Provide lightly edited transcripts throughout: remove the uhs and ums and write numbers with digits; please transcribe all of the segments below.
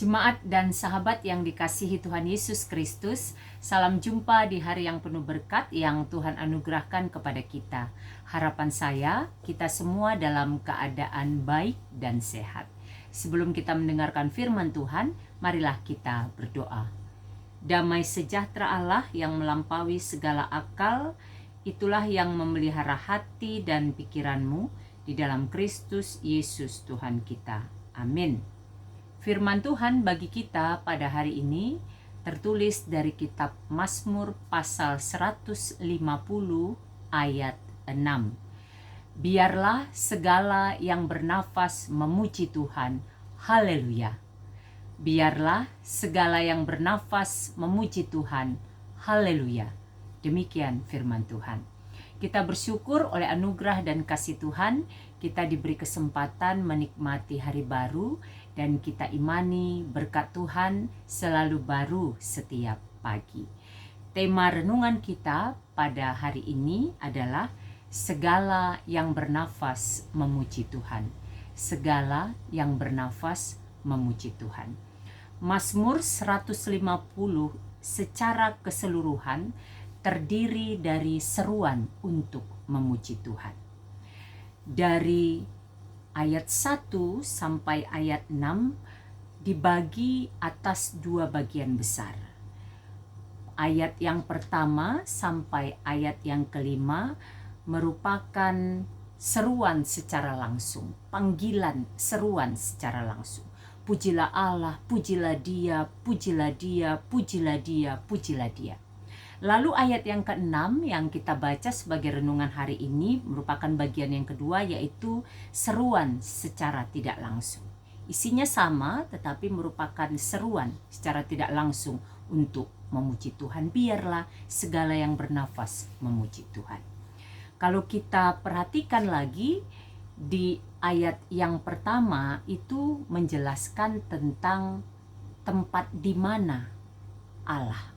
Jemaat dan sahabat yang dikasihi Tuhan Yesus Kristus, salam jumpa di hari yang penuh berkat yang Tuhan anugerahkan kepada kita. Harapan saya, kita semua dalam keadaan baik dan sehat. Sebelum kita mendengarkan firman Tuhan, marilah kita berdoa. Damai sejahtera Allah yang melampaui segala akal, itulah yang memelihara hati dan pikiranmu di dalam Kristus Yesus Tuhan kita. Amin. Firman Tuhan bagi kita pada hari ini tertulis dari kitab Mazmur pasal 150 ayat 6. Biarlah segala yang bernafas memuji Tuhan. Haleluya. Biarlah segala yang bernafas memuji Tuhan. Haleluya. Demikian firman Tuhan. Kita bersyukur oleh anugerah dan kasih Tuhan, kita diberi kesempatan menikmati hari baru, dan kita imani berkat Tuhan selalu baru setiap pagi. Tema renungan kita pada hari ini adalah segala yang bernafas memuji Tuhan. Segala yang bernafas memuji Tuhan. Mazmur 150 secara keseluruhan terdiri dari seruan untuk memuji Tuhan. Dari ayat 1 sampai ayat 6 dibagi atas dua bagian besar. Ayat yang pertama sampai ayat yang kelima merupakan seruan secara langsung, panggilan seruan secara langsung. Pujilah Allah, pujilah Dia, pujilah Dia, pujilah Dia, pujilah Dia. Lalu ayat yang ke-6 yang kita baca sebagai renungan hari ini merupakan bagian yang kedua, yaitu seruan secara tidak langsung. Isinya sama tetapi merupakan seruan secara tidak langsung untuk memuji Tuhan. Biarlah segala yang bernafas memuji Tuhan. Kalau kita perhatikan lagi di ayat yang pertama itu menjelaskan tentang tempat di mana Allah.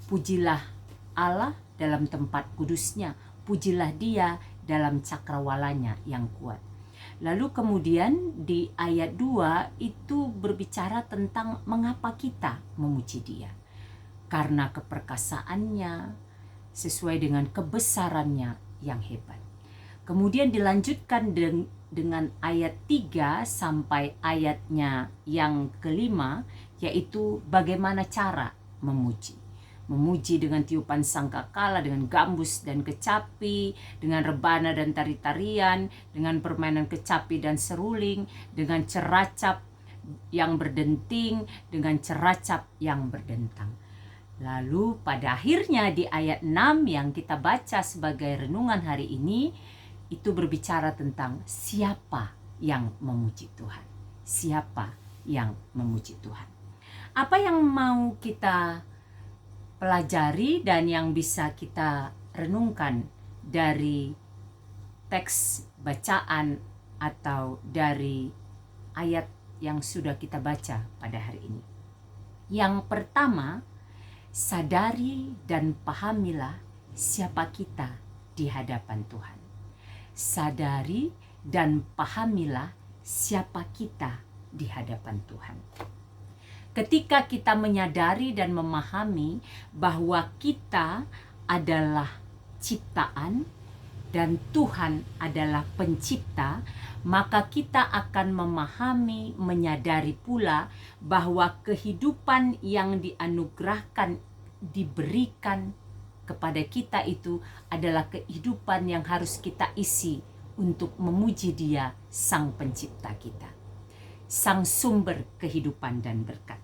Pujilah Allah dalam tempat kudusnya, pujilah Dia dalam cakrawalanya yang kuat. Lalu kemudian di ayat 2 itu berbicara tentang mengapa kita memuji Dia. Karena keperkasaannya sesuai dengan kebesarannya yang hebat. Kemudian dilanjutkan dengan ayat 3 sampai ayatnya yang kelima, yaitu bagaimana cara memuji. Memuji dengan tiupan sangkakala, dengan gambus dan kecapi, dengan rebana dan tari-tarian, dengan permainan kecapi dan seruling, dengan ceracap yang berdenting, dengan ceracap yang berdentang. Lalu pada akhirnya di ayat 6 yang kita baca sebagai renungan hari ini, itu berbicara tentang siapa yang memuji Tuhan. Siapa yang memuji Tuhan. Apa yang mau kita pelajari dan yang bisa kita renungkan dari teks bacaan atau dari ayat yang sudah kita baca pada hari ini. Yang pertama, sadari dan pahamilah siapa kita di hadapan Tuhan. Sadari dan pahamilah siapa kita di hadapan Tuhan. Ketika kita menyadari dan memahami bahwa kita adalah ciptaan dan Tuhan adalah pencipta, maka kita akan memahami, menyadari pula bahwa kehidupan yang dianugerahkan, diberikan kepada kita itu adalah kehidupan yang harus kita isi untuk memuji Dia, Sang Pencipta kita, Sang Sumber kehidupan dan berkat.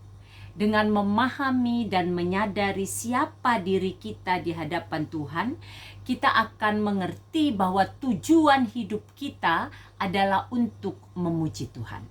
Dengan memahami dan menyadari siapa diri kita di hadapan Tuhan, kita akan mengerti bahwa tujuan hidup kita adalah untuk memuji Tuhan.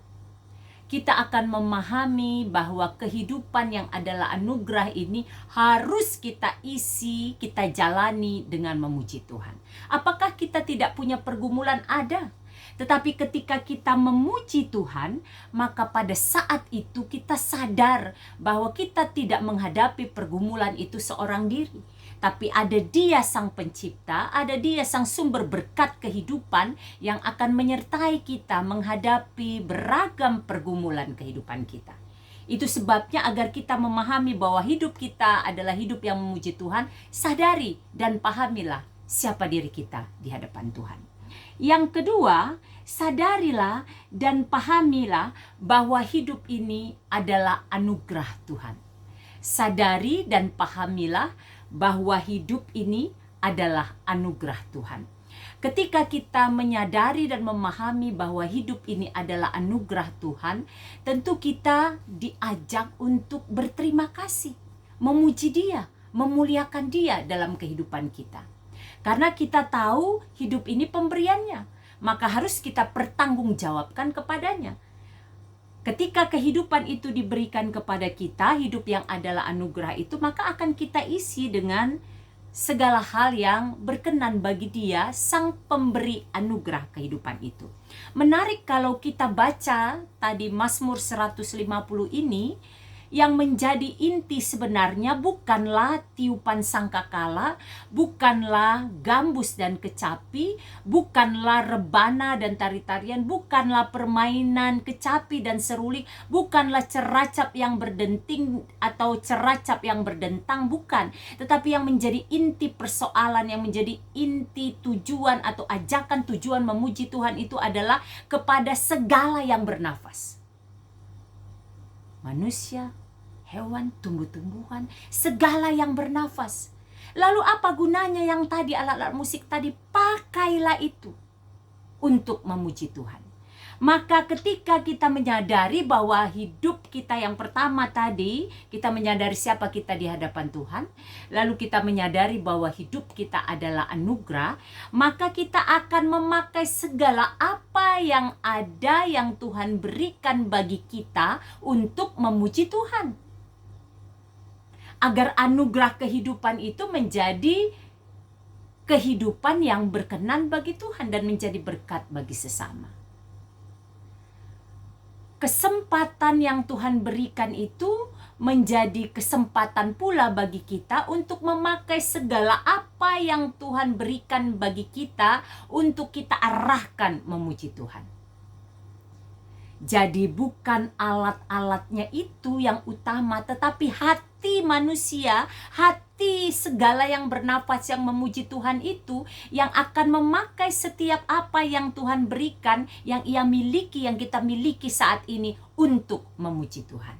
Kita akan memahami bahwa kehidupan yang adalah anugerah ini harus kita isi, kita jalani dengan memuji Tuhan. Apakah kita tidak punya pergumulan? Ada. Tetapi ketika kita memuji Tuhan, maka pada saat itu kita sadar bahwa kita tidak menghadapi pergumulan itu seorang diri. Tapi ada Dia Sang Pencipta, ada Dia Sang Sumber berkat kehidupan yang akan menyertai kita menghadapi beragam pergumulan kehidupan kita. Itu sebabnya agar kita memahami bahwa hidup kita adalah hidup yang memuji Tuhan, sadari dan pahamilah siapa diri kita di hadapan Tuhan. Yang kedua, sadarilah dan pahamilah bahwa hidup ini adalah anugerah Tuhan. Sadari dan pahamilah bahwa hidup ini adalah anugerah Tuhan. Ketika kita menyadari dan memahami bahwa hidup ini adalah anugerah Tuhan, tentu kita diajak untuk berterima kasih, memuji Dia, memuliakan Dia dalam kehidupan kita. Karena kita tahu hidup ini pemberiannya, maka harus kita pertanggungjawabkan kepadanya. Ketika kehidupan itu diberikan kepada kita, hidup yang adalah anugerah itu, maka akan kita isi dengan segala hal yang berkenan bagi Dia, sang pemberi anugerah kehidupan itu. Menarik kalau kita baca tadi Mazmur 150 ini, yang menjadi inti sebenarnya bukanlah tiupan sangkakala, bukanlah gambus dan kecapi, bukanlah rebana dan tari-tarian, bukanlah permainan kecapi dan seruling, bukanlah ceracap yang berdenting atau ceracap yang berdentang, bukan. Tetapi yang menjadi inti persoalan, yang menjadi inti tujuan atau ajakan tujuan memuji Tuhan itu adalah kepada segala yang bernafas. Manusia, hewan, tumbuh-tumbuhan, segala yang bernafas. Lalu apa gunanya yang tadi alat-alat musik tadi? Pakailah itu untuk memuji Tuhan. Maka ketika kita menyadari bahwa hidup kita yang pertama tadi, kita menyadari siapa kita di hadapan Tuhan, lalu kita menyadari bahwa hidup kita adalah anugerah, maka kita akan memakai segala apa yang ada yang Tuhan berikan bagi kita untuk memuji Tuhan. Agar anugerah kehidupan itu menjadi kehidupan yang berkenan bagi Tuhan dan menjadi berkat bagi sesama. Kesempatan yang Tuhan berikan itu menjadi kesempatan pula bagi kita untuk memakai segala apa yang Tuhan berikan bagi kita untuk kita arahkan memuji Tuhan. Jadi bukan alat-alatnya itu yang utama, tetapi hati manusia, hati segala yang bernafas yang memuji Tuhan itu yang akan memakai setiap apa yang Tuhan berikan, yang ia miliki, yang kita miliki saat ini untuk memuji Tuhan.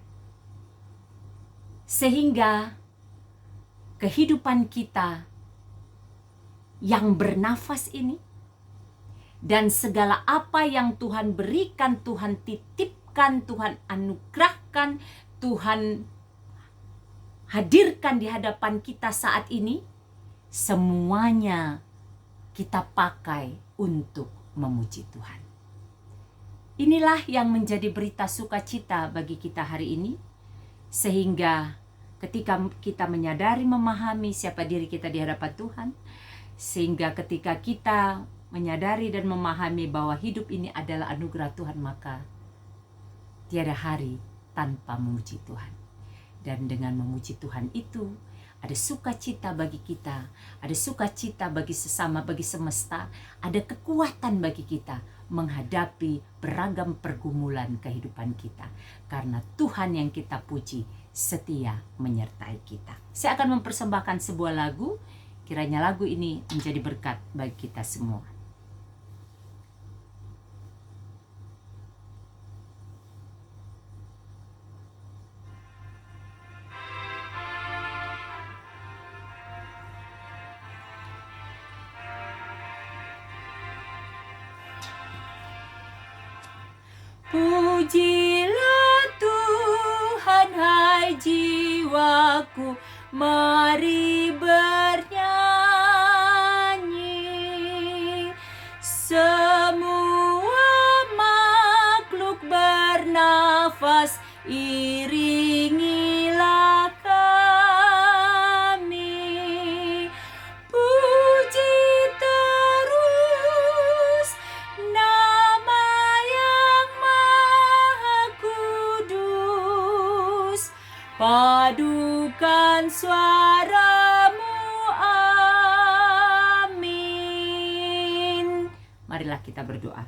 Sehingga kehidupan kita yang bernafas ini dan segala apa yang Tuhan berikan, Tuhan titipkan, Tuhan anugerahkan, Tuhan hadirkan di hadapan kita saat ini, semuanya kita pakai untuk memuji Tuhan. Inilah yang menjadi berita sukacita bagi kita hari ini, sehingga ketika kita menyadari, memahami siapa diri kita di hadapan Tuhan, sehingga ketika kita menyadari dan memahami bahwa hidup ini adalah anugerah Tuhan, maka tiada hari tanpa memuji Tuhan. Dan dengan memuji Tuhan itu, ada sukacita bagi kita, ada sukacita bagi sesama, bagi semesta, ada kekuatan bagi kita menghadapi beragam pergumulan kehidupan kita. Karena Tuhan yang kita puji setia menyertai kita. Saya akan mempersembahkan sebuah lagu, kiranya lagu ini menjadi berkat bagi kita semua. Pujilah Tuhan, hai jiwaku, mari bernyanyi. Semua makhluk bernafas, iringilah kami. Puji terus nama yang Maha Kudus, padukan suaramu, amin. Marilah kita berdoa.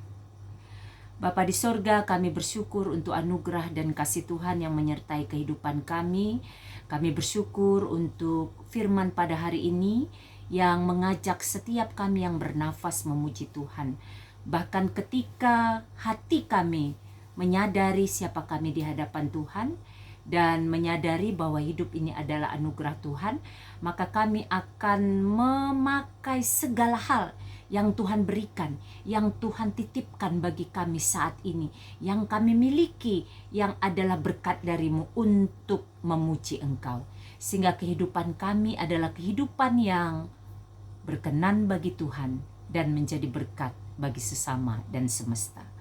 Bapa di sorga, kami bersyukur untuk anugerah dan kasih Tuhan yang menyertai kehidupan kami. Kami bersyukur untuk firman pada hari ini yang mengajak setiap kami yang bernafas memuji Tuhan. Bahkan ketika hati kami menyadari siapa kami di hadapan Tuhan dan menyadari bahwa hidup ini adalah anugerah Tuhan, maka kami akan memakai segala hal yang Tuhan berikan, yang Tuhan titipkan bagi kami saat ini, yang kami miliki, yang adalah berkat darimu untuk memuji Engkau. Sehingga kehidupan kami adalah kehidupan yang berkenan bagi Tuhan dan menjadi berkat bagi sesama dan semesta.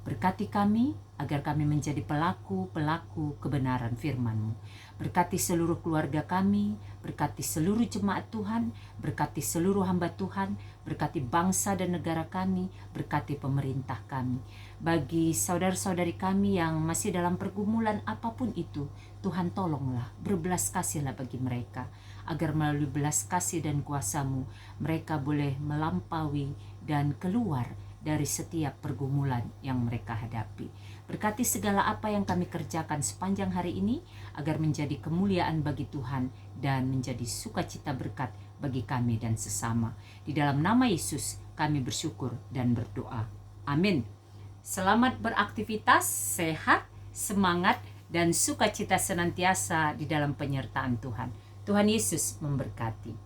Berkati kami agar kami menjadi pelaku-pelaku kebenaran firman-Mu. Berkati seluruh keluarga kami, berkati seluruh jemaat Tuhan, berkati seluruh hamba Tuhan, berkati bangsa dan negara kami, berkati pemerintah kami. Bagi saudara-saudari kami yang masih dalam pergumulan apapun itu, Tuhan tolonglah, berbelas kasihlah bagi mereka, agar melalui belas kasih dan kuasa-Mu, mereka boleh melampaui dan keluar dari setiap pergumulan yang mereka hadapi. Berkati segala apa yang kami kerjakan sepanjang hari ini, agar menjadi kemuliaan bagi Tuhan dan menjadi sukacita berkat bagi kami dan sesama. Di dalam nama Yesus kami bersyukur dan berdoa. Amin. Selamat beraktivitas, sehat, semangat, dan sukacita senantiasa di dalam penyertaan Tuhan. Tuhan Yesus memberkati.